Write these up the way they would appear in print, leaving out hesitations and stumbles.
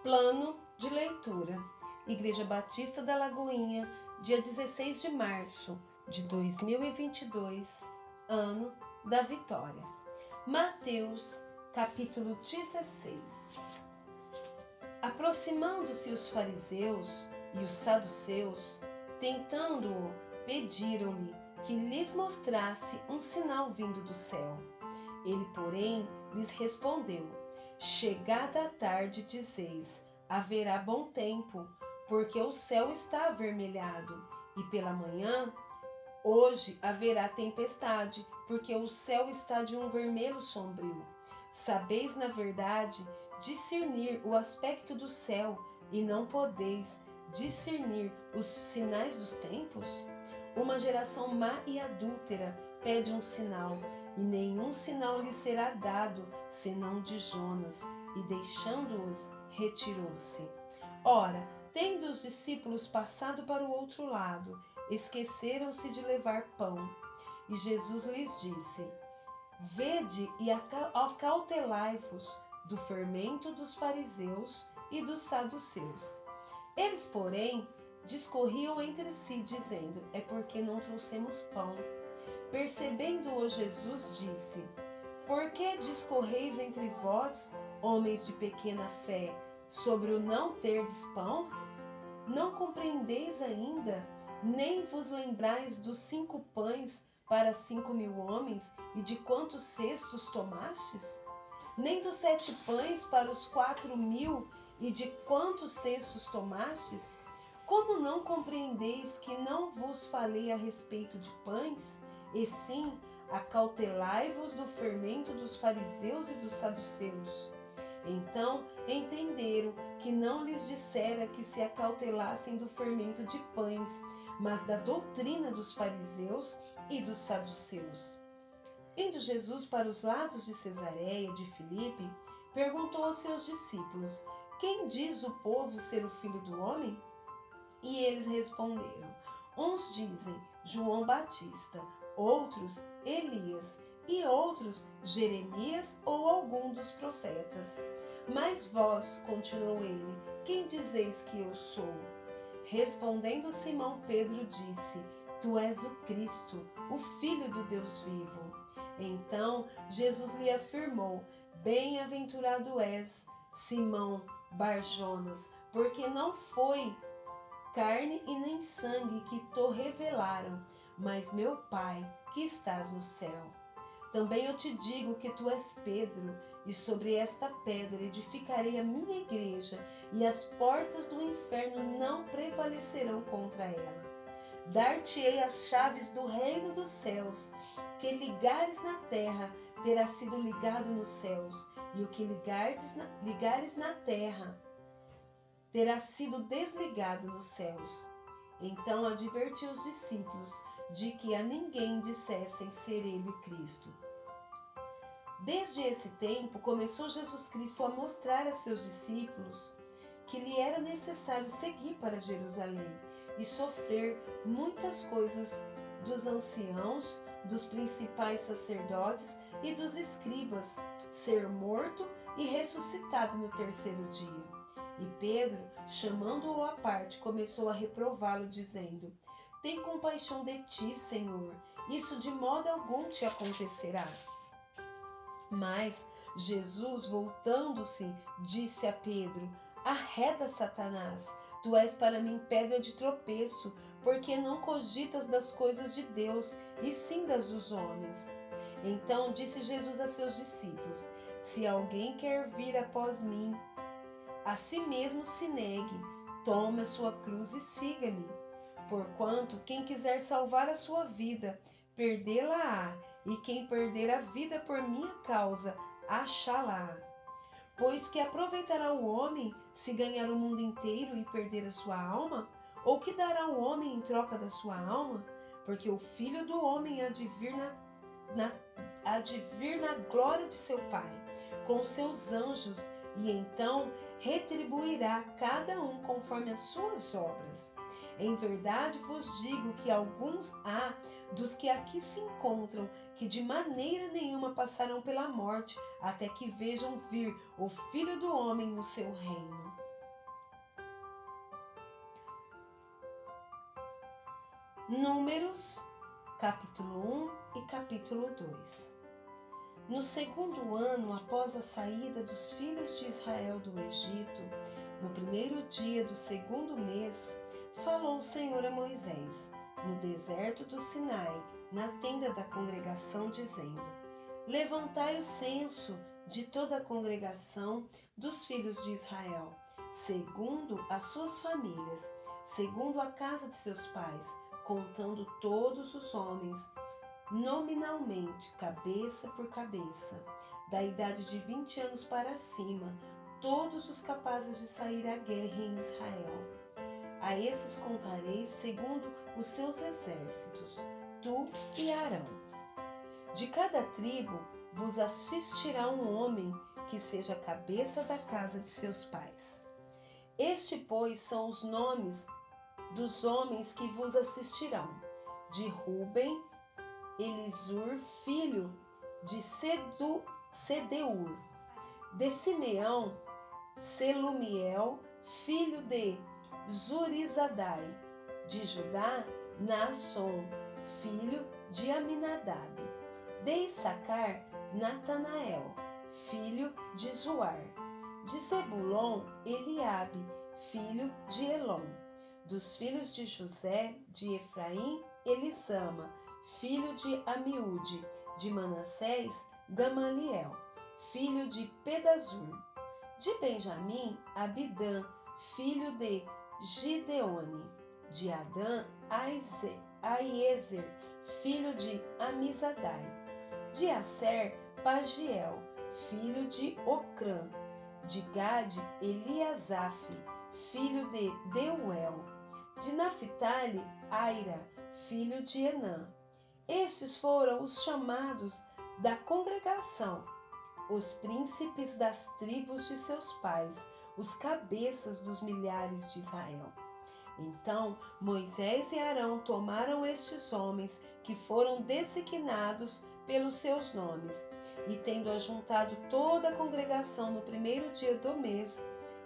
Plano de leitura. Igreja Batista da Lagoinha, dia 16 de março de 2022, ano da vitória. Mateus, capítulo 16. Aproximando-se os fariseus e os saduceus, tentando-o, pediram-lhe que lhes mostrasse um sinal vindo do céu. Ele, porém, lhes respondeu: Chegada a tarde, dizeis, haverá bom tempo, porque o céu está avermelhado, e pela manhã, hoje haverá tempestade, porque o céu está de um vermelho sombrio. Sabeis, na verdade, discernir o aspecto do céu, e não podeis discernir os sinais dos tempos? Uma geração má e adúltera pede um sinal, e nenhum sinal lhe será dado, senão de Jonas, e deixando-os, retirou-se. Ora, tendo os discípulos passado para o outro lado, esqueceram-se de levar pão. E Jesus lhes disse: Vede e acautelai-vos do fermento dos fariseus e dos saduceus. Eles, porém, discorriam entre si, dizendo: É porque não trouxemos pão. Percebendo-o, Jesus disse: Por que discorreis entre vós, homens de pequena fé, sobre o não terdes pão? Não compreendeis ainda, nem vos lembrais dos 5 pães para 5.000 homens, e de quantos cestos tomastes? Nem dos 7 pães para os 4.000, e de quantos cestos tomastes? Como não compreendeis que não vos falei a respeito de pães? E sim, acautelai-vos do fermento dos fariseus e dos saduceus. Então entenderam que não lhes dissera que se acautelassem do fermento de pães, mas da doutrina dos fariseus e dos saduceus. Indo Jesus para os lados de Cesareia de Filipe, perguntou aos seus discípulos: Quem diz o povo ser o Filho do Homem? E eles responderam: Uns dizem João Batista, outros Elias, e outros Jeremias ou algum dos profetas. Mas vós, continuou ele, quem dizeis que eu sou? Respondendo Simão Pedro disse: Tu és o Cristo, o Filho do Deus vivo. Então Jesus lhe afirmou: Bem-aventurado és, Simão Bar-Jonas, porque não foi carne e nem sangue que te revelaram, mas meu Pai que estás no céu. Também eu te digo que tu és Pedro, e sobre esta pedra edificarei a minha igreja, e as portas do inferno não prevalecerão contra ela. Dar-te-ei as chaves do reino dos céus. Que ligares na terra terá sido ligado nos céus, e o que ligares na terra terá sido desligado nos céus. Então advertiu os discípulos de que a ninguém dissessem ser ele o Cristo. Desde esse tempo começou Jesus Cristo a mostrar a seus discípulos que lhe era necessário seguir para Jerusalém e sofrer muitas coisas dos anciãos, dos principais sacerdotes e dos escribas, ser morto e ressuscitado no terceiro dia. E Pedro, chamando-o à parte, começou a reprová-lo, dizendo: Tem compaixão de ti, Senhor, isso de modo algum te acontecerá. Mas Jesus, voltando-se, disse a Pedro: Arreda, Satanás, tu és para mim pedra de tropeço, porque não cogitas das coisas de Deus, e sim das dos homens. Então disse Jesus a seus discípulos: Se alguém quer vir após mim, a si mesmo se negue, tome a sua cruz e siga-me. Porquanto quem quiser salvar a sua vida, perdê-la-á, e quem perder a vida por minha causa, achá-la-á. Pois que aproveitará o homem se ganhar o mundo inteiro e perder a sua alma? Ou que dará o homem em troca da sua alma? Porque o Filho do Homem há de vir na glória de seu Pai, com seus anjos, e então retribuirá cada um conforme as suas obras. Em verdade vos digo que alguns há dos que aqui se encontram que de maneira nenhuma passarão pela morte até que vejam vir o Filho do Homem no seu reino. Números, capítulo 1 e capítulo 2. No segundo ano após a saída dos filhos de Israel do Egito, no primeiro dia do segundo mês, falou o Senhor a Moisés, no deserto do Sinai, na tenda da congregação, dizendo: Levantai o censo de toda a congregação dos filhos de Israel, segundo as suas famílias, segundo a casa de seus pais, contando todos os homens, nominalmente, cabeça por cabeça, da idade de 20 anos para cima, todos os capazes de sair à guerra em Israel. A esses contareis segundo os seus exércitos, tu e Arão. De cada tribo vos assistirá um homem que seja a cabeça da casa de seus pais. Este, pois, são os nomes dos homens que vos assistirão: de Ruben, Elisur, filho de Sedeur; de Simeão, Selumiel, filho de Zurizadai; de Judá, Naasson, filho de Aminadab; de Issacar, Natanael, filho de Zuar; de Zebulon, Eliabe, filho de Elon; dos filhos de José, de Efraim, Elisama, filho de Amiúde; de Manassés, Gamaliel, filho de Pedazur; de Benjamim, Abidã, filho de Gideone; de Adã, Aiezer, filho de Amizadai; de Aser, Pagiel, filho de Ocrã; de Gade, Eliasaf, filho de Deuel; de Naphtali, Aira, filho de Enã. Estes foram os chamados da congregação, os príncipes das tribos de seus pais, os cabeças dos milhares de Israel. Então Moisés e Arão tomaram estes homens que foram designados pelos seus nomes, e tendo ajuntado toda a congregação no primeiro dia do mês,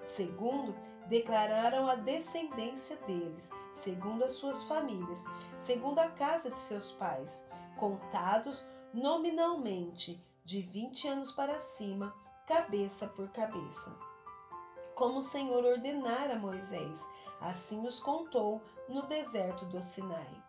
segundo, declararam a descendência deles, segundo as suas famílias, segundo a casa de seus pais, contados nominalmente, de 20 anos para cima, cabeça por cabeça. Como o Senhor ordenara a Moisés, assim os contou no deserto do Sinai.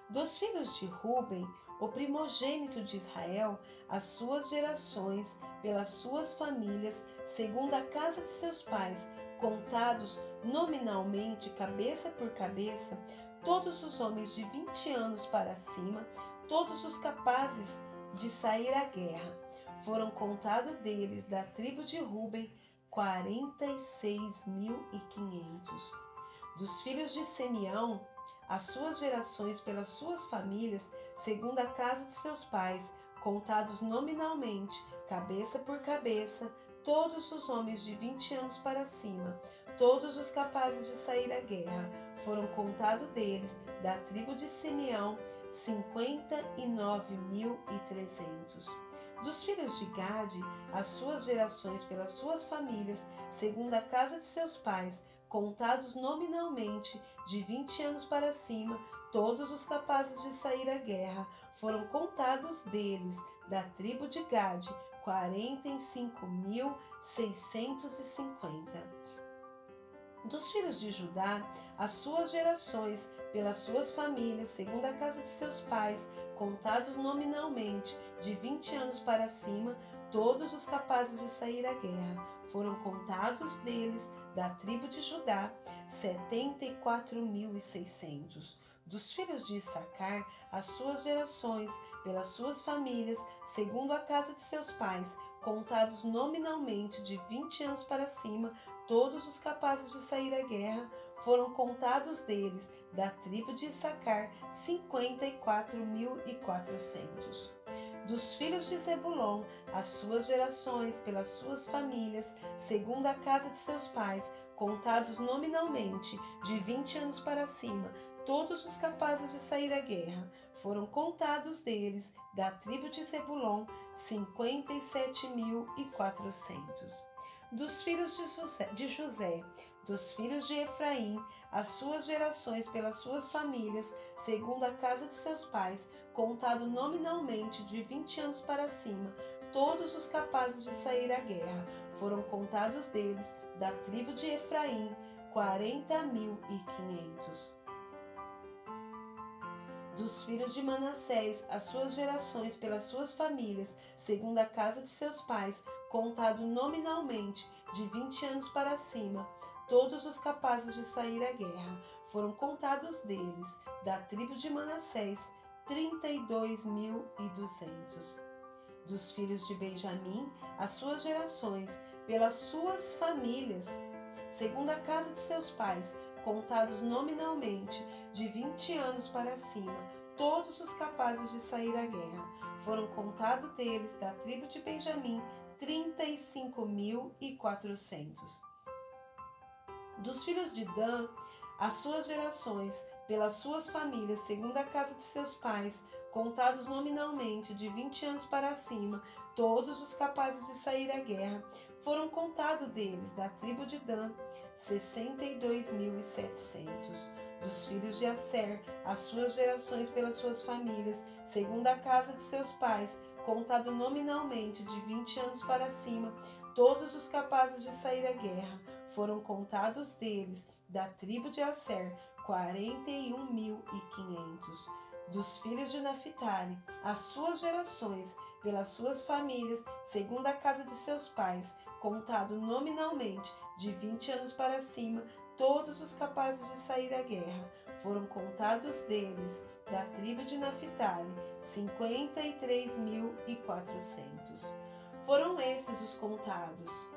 Dos filhos de Ruben, o primogênito de Israel, as suas gerações, pelas suas famílias, segundo a casa de seus pais, contados nominalmente, cabeça por cabeça, todos os homens de 20 anos para cima, todos os capazes de sair à guerra. Foram contados deles, da tribo de Ruben, 46.500. Dos filhos de Simeão, as suas gerações pelas suas famílias, segundo a casa de seus pais, contados nominalmente, cabeça por cabeça, todos os homens de 20 anos para cima, todos os capazes de sair à guerra. Foram contados deles, da tribo de Simeão, 59.300. Dos filhos de Gade, as suas gerações pelas suas famílias, segundo a casa de seus pais, contados nominalmente, de 20 anos para cima, todos os capazes de sair à guerra. Foram contados deles, da tribo de Gade, 45.650. Dos filhos de Judá, as suas gerações, pelas suas famílias, segundo a casa de seus pais, contados nominalmente, de 20 anos para cima, todos os capazes de sair à guerra. Foram contados deles, da tribo de Judá, 74.600. Dos filhos de Issacar, as suas gerações, pelas suas famílias, segundo a casa de seus pais, contados nominalmente, de 20 anos para cima, todos os capazes de sair à guerra. Foram contados deles, da tribo de Issacar, 54.400. Dos filhos de Zebulon, as suas gerações, pelas suas famílias, segundo a casa de seus pais, contados nominalmente, de 20 anos para cima, todos os capazes de sair à guerra. Foram contados deles, da tribo de Zebulon, 57.400. Dos filhos de José, Dos filhos de Efraim, as suas gerações pelas suas famílias, segundo a casa de seus pais, contado nominalmente de 20 anos para cima, todos os capazes de sair à guerra, foram contados deles, da tribo de Efraim, 40.500. Dos filhos de Manassés, as suas gerações pelas suas famílias, segundo a casa de seus pais, contado nominalmente de 20 anos para cima, todos os capazes de sair à guerra, foram contados deles, da tribo de Manassés, 32.200. Dos filhos de Benjamim, as suas gerações pelas suas famílias, segundo a casa de seus pais, contados nominalmente de 20 anos para cima, todos os capazes de sair à guerra, foram contados deles, da tribo de Benjamim, 35.400. Dos filhos de Dan, as suas gerações, pelas suas famílias, segundo a casa de seus pais, contados nominalmente de 20 anos para cima, todos os capazes de sair à guerra, foram contados deles, da tribo de Dan, 62.700. Dos filhos de Asser, as suas gerações pelas suas famílias, segundo a casa de seus pais, contado nominalmente de 20 anos para cima, todos os capazes de sair à guerra, foram contados deles, da tribo de Asser, 41.500. Dos filhos de Naphtali, as suas gerações, pelas suas famílias, segundo a casa de seus pais, contado nominalmente de 20 anos para cima, todos os capazes de sair à guerra, foram contados deles, da tribo de Naphtali, 53.400. Foram esses os contados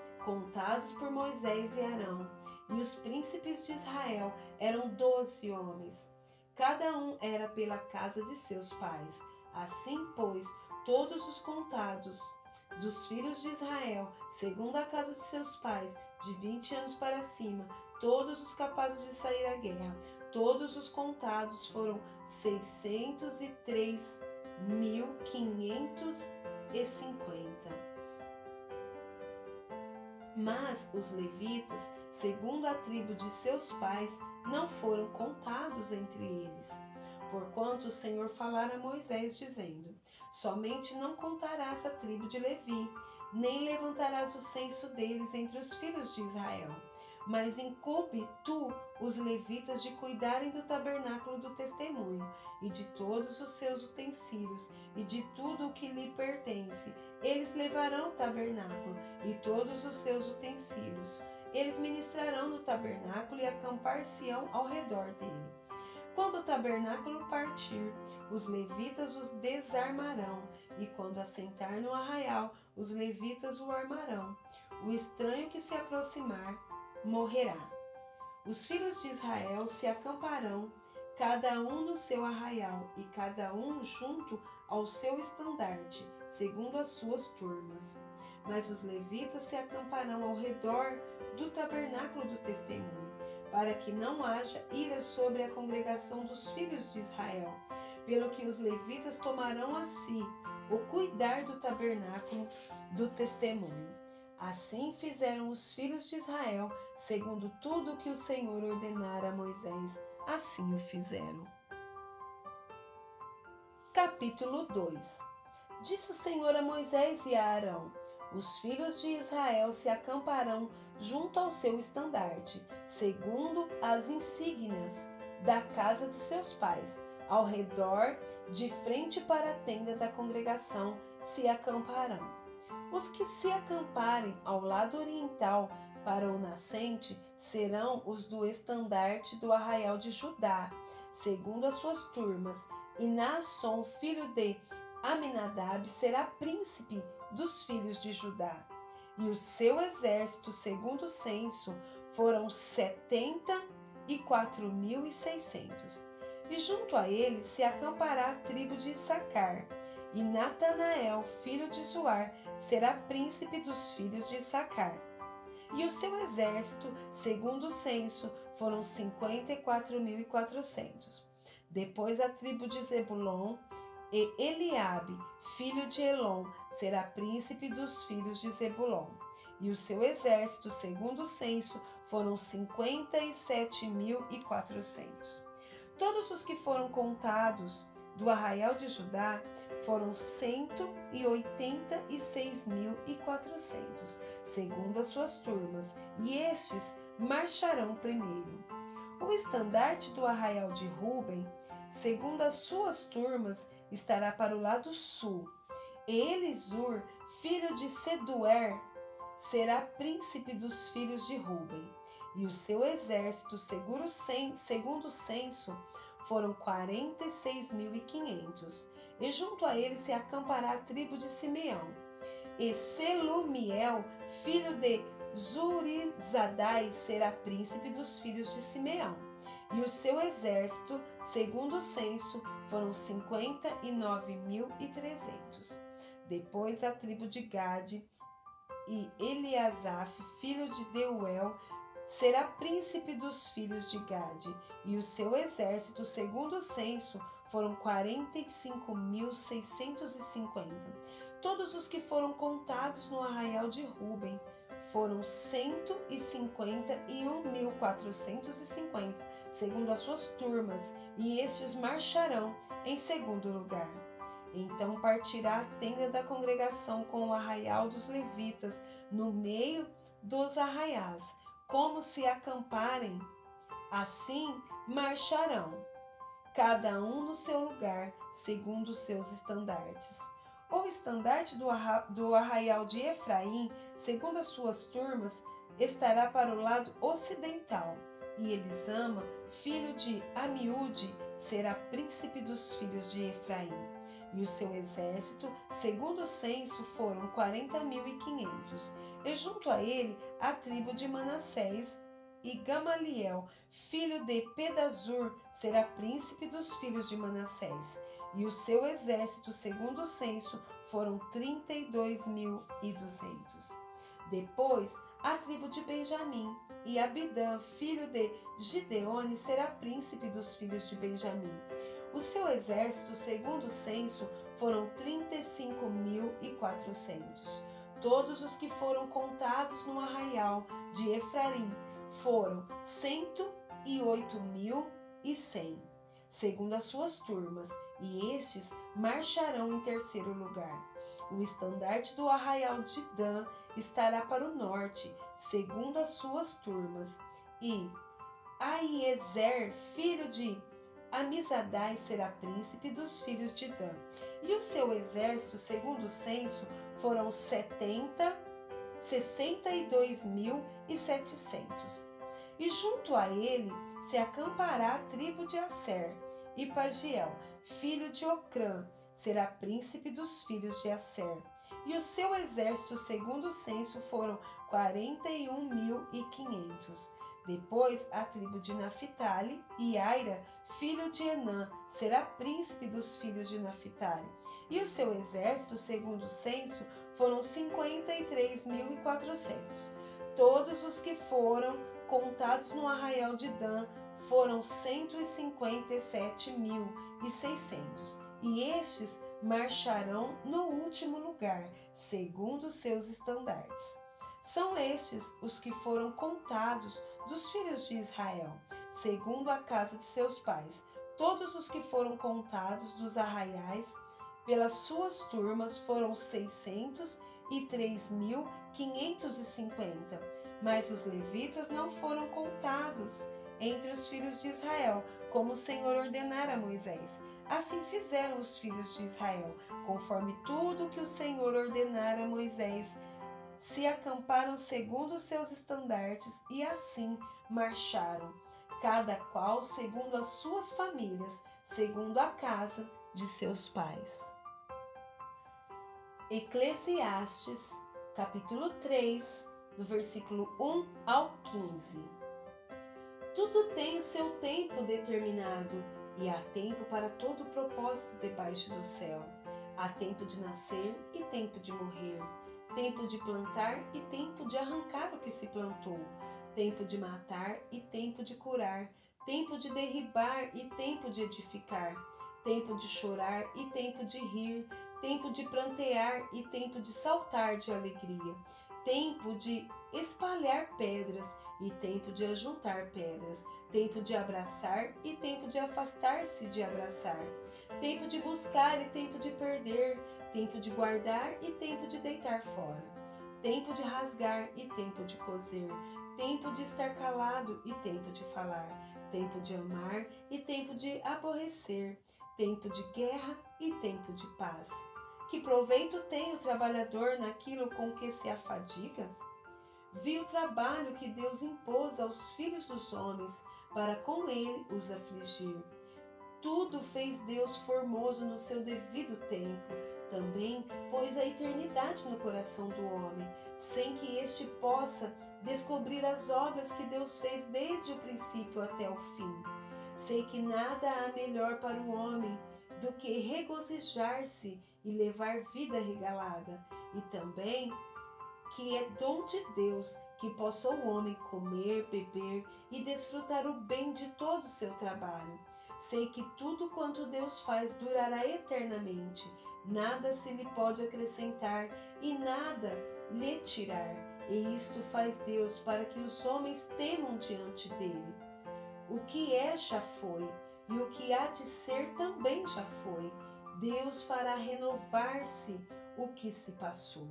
por Moisés e Arão, e os príncipes de Israel eram 12 homens. Cada um era pela casa de seus pais. Assim, pois, todos os contados dos filhos de Israel, segundo a casa de seus pais, de 20 anos para cima, todos os capazes de sair à guerra, todos os contados foram 603.550. Mas os levitas, segundo a tribo de seus pais, não foram contados entre eles. Porquanto o Senhor falara a Moisés, dizendo: somente não contarás a tribo de Levi, nem levantarás o censo deles entre os filhos de Israel. Mas incumbe tu os levitas de cuidarem do tabernáculo do testemunho, e de todos os seus utensílios, e de tudo o que lhe pertence. Eles levarão o tabernáculo e todos os seus utensílios. Eles ministrarão no tabernáculo e acampar-se-ão ao redor dele. Quando o tabernáculo partir, os levitas os desarmarão, e quando assentar no arraial, os levitas o armarão. O estranho que se aproximar morrerá. Os filhos de Israel se acamparão, cada um no seu arraial, e cada um junto ao seu estandarte, segundo as suas turmas. Mas os levitas se acamparão ao redor do tabernáculo do testemunho, para que não haja ira sobre a congregação dos filhos de Israel, pelo que os levitas tomarão a si o cuidar do tabernáculo do testemunho. Assim fizeram os filhos de Israel, segundo tudo o que o Senhor ordenara a Moisés, assim o fizeram. Capítulo 2. Disse o Senhor a Moisés e a Arão: os filhos de Israel se acamparão junto ao seu estandarte, segundo as insígnias da casa de seus pais, ao redor, de frente para a tenda da congregação, se acamparão. Os que se acamparem ao lado oriental para o nascente serão os do estandarte do arraial de Judá, segundo as suas turmas, e Naasson, filho de Aminadab, será príncipe dos filhos de Judá. E o seu exército, segundo o censo, foram 74.600. E junto a ele se acampará a tribo de Issacar, e Natanael, filho de Zuar, será príncipe dos filhos de Issacar. E o seu exército, segundo o censo, foram 54.400. Depois a tribo de Zebulon, e Eliabe, filho de Elon, será príncipe dos filhos de Zebulon. e o seu exército, segundo o censo, foram 57.400. Todos os que foram contados do arraial de Judá foram 186.400, segundo as suas turmas, e estes marcharão primeiro. O estandarte do arraial de Ruben, segundo as suas turmas, estará para o lado sul. E Elisur, filho de Seduer, será príncipe dos filhos de Ruben. E o seu exército, segundo o censo, foram 46.500. E junto a ele se acampará a tribo de Simeão. E Selumiel, filho de Zurizadai, será príncipe dos filhos de Simeão. E o seu exército, segundo o censo, foram 59.300. Depois a tribo de Gade, e Eliasaf, filho de Deuel, será príncipe dos filhos de Gade, e o seu exército, segundo o censo, foram 45.650. Todos os que foram contados no arraial de Ruben foram 151.450, segundo as suas turmas, e estes marcharão em segundo lugar. Então partirá a tenda da congregação com o arraial dos levitas no meio dos arraiais, como se acamparem. Assim marcharão, cada um no seu lugar, segundo os seus estandartes. O estandarte do arraial de Efraim, segundo as suas turmas, estará para o lado ocidental, e Elisama, filho de Amiúde, será príncipe dos filhos de Efraim. E o seu exército, segundo o censo, foram 40.500. E junto a ele, a tribo de Manassés, e Gamaliel, filho de Pedazur, será príncipe dos filhos de Manassés. E o seu exército, segundo o censo, foram 32.200. Depois, a tribo de Benjamim, e Abidã, filho de Gideone, será príncipe dos filhos de Benjamim. O seu exército, segundo o censo, foram 35.400. Todos os que foram contados no arraial de Efraim foram 108.100, segundo as suas turmas, e estes marcharão em terceiro lugar. O estandarte do arraial de Dan estará para o norte, segundo as suas turmas, e Aiezer, filho de Amizadai, será príncipe dos filhos de Dan. E o seu exército, segundo o censo, foram 62.700. E junto a ele se acampará a tribo de Asser, e Pagiel, filho de Ocrã, será príncipe dos filhos de Asser. E o seu exército, segundo o censo, foram 41.500. Depois a tribo de Naphtali, e Aira, filho de Enã, será príncipe dos filhos de Naphtali. E o seu exército, segundo o censo, foram 53.400. Todos os que foram contados no arraial de Dan foram 157.600. E estes marcharão no último lugar, segundo os seus estandartes. São estes os que foram contados dos filhos de Israel, segundo a casa de seus pais. Todos os que foram contados dos arraiais pelas suas turmas foram 603.550. Mas os levitas não foram contados entre os filhos de Israel, como o Senhor ordenara a Moisés. Assim fizeram os filhos de Israel, conforme tudo que o Senhor ordenara a Moisés. Se acamparam segundo os seus estandartes e assim marcharam, cada qual segundo as suas famílias, segundo a casa de seus pais. Eclesiastes, capítulo 3, do versículo 1 ao 15. Tudo tem o seu tempo determinado, e há tempo para todo propósito debaixo do céu. Há tempo de nascer e tempo de morrer, tempo de plantar e tempo de arrancar o que se plantou, tempo de matar e tempo de curar, tempo de derribar e tempo de edificar, tempo de chorar e tempo de rir, tempo de prantear e tempo de saltar de alegria, tempo de espalhar pedras e tempo de ajuntar pedras, tempo de abraçar e tempo de afastar-se de abraçar, tempo de buscar e tempo de perder, tempo de guardar e tempo de deitar fora, tempo de rasgar e tempo de coser, tempo de estar calado e tempo de falar, tempo de amar e tempo de aborrecer, tempo de guerra e tempo de paz. Que proveito tem o trabalhador naquilo com que se afadiga? Vi o trabalho que Deus impôs aos filhos dos homens para com ele os afligir. Tudo fez Deus formoso no seu devido tempo. Também pôs a eternidade no coração do homem, sem que este possa descobrir as obras que Deus fez desde o princípio até o fim. Sei que nada há melhor para o homem do que regozijar-se e levar vida regalada, e também que é dom de Deus que possa o homem comer, beber e desfrutar o bem de todo o seu trabalho. Sei que tudo quanto Deus faz durará eternamente, nada se lhe pode acrescentar e nada lhe tirar. E isto faz Deus para que os homens temam diante dele. O que é já foi, e o que há de ser também já foi. Deus fará renovar-se o que se passou.